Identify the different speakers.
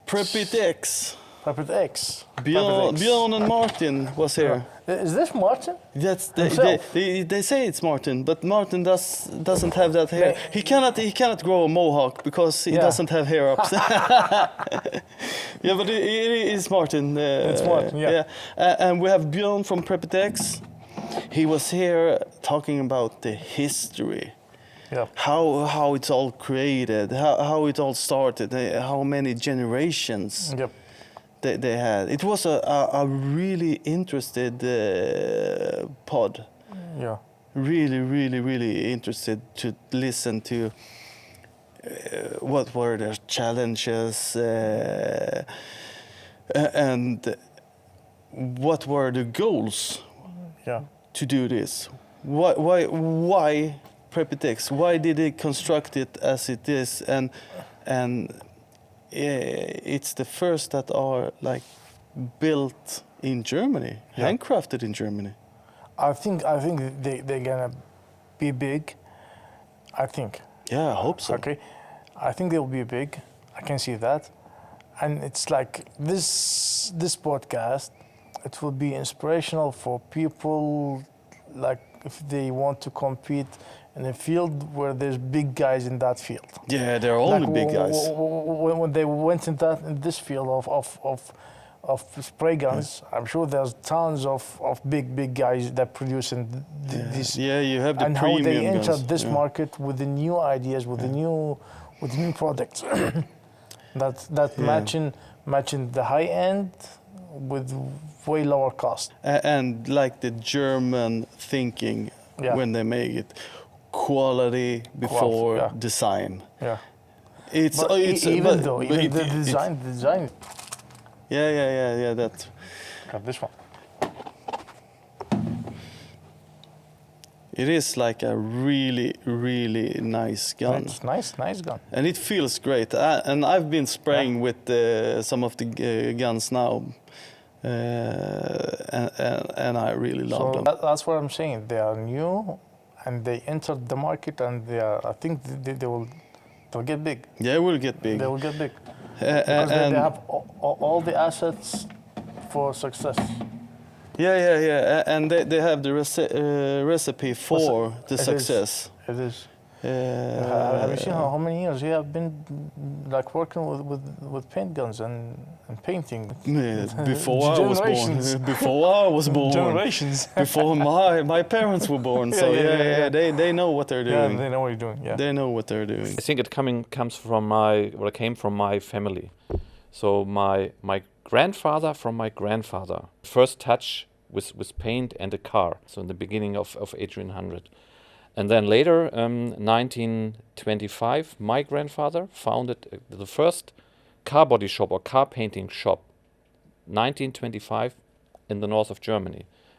Speaker 1: Prepit X.
Speaker 2: Prepit X.
Speaker 1: Björn and Martin was here.
Speaker 2: Is this Martin?
Speaker 1: That's
Speaker 2: Himself?
Speaker 1: they say it's Martin, but Martin doesn't have that hair. He cannot grow a mohawk because he doesn't have hair ups. Yeah, but it is Martin.
Speaker 2: It's Martin, yeah.
Speaker 1: And we have Björn from Prepit X. He was here talking about the history.
Speaker 2: Yeah.
Speaker 1: How it's all created, how it all started, how many generations.
Speaker 2: Yep.
Speaker 1: They had. It was a really interested pod.
Speaker 2: Yeah.
Speaker 1: Really interested to listen to what were their challenges and what were the goals to do this. Why Prepit X? Why did they construct it as it is? And it's the first that are like built in Germany, handcrafted in Germany.
Speaker 2: I think they're gonna be big. I think.
Speaker 1: Yeah, I hope so.
Speaker 2: Okay, I think they'll be big. I can see that, and it's like this podcast. It will be inspirational for people, like if they want to compete in a field where there's big guys in that field.
Speaker 1: Yeah, there are only
Speaker 2: like
Speaker 1: big guys.
Speaker 2: When they went in this field of spray guns, I'm sure there's tons of big guys that produce this.
Speaker 1: Yeah, you have the
Speaker 2: and
Speaker 1: premium
Speaker 2: how they enter
Speaker 1: guns.
Speaker 2: this market with the new ideas, with the new products that matching the high end with way lower cost.
Speaker 1: And like the German thinking when they make it, quality before design.
Speaker 2: Yeah.
Speaker 1: It's
Speaker 2: even the design.
Speaker 1: Yeah. That.
Speaker 2: Got this one.
Speaker 1: It is like a really nice gun.
Speaker 2: It's nice gun.
Speaker 1: And it feels great. And I've been spraying with some of the guns now, and I really love them.
Speaker 2: That's what I'm saying. They are new, and they entered the market, and I think they'll get big.
Speaker 1: Yeah, it will get big.
Speaker 2: They will get big because they have all the assets for success.
Speaker 1: Yeah, and they have the recipe for the success.
Speaker 2: It is. Have you seen how many years he have been like working with paint guns and painting?
Speaker 1: Before I was born. Before I was born.
Speaker 2: Generations.
Speaker 1: Before my parents were born. So they know what they're doing.
Speaker 2: Yeah, they know what you're doing. Yeah.
Speaker 1: They know what they're doing.
Speaker 3: I think it came from my family. So my grandfather from my grandfather. First touch with paint and a car. So in the beginning of 1800. And then later, 1925, my grandfather founded the first car body shop or car painting shop, 1925, in the north of Germany.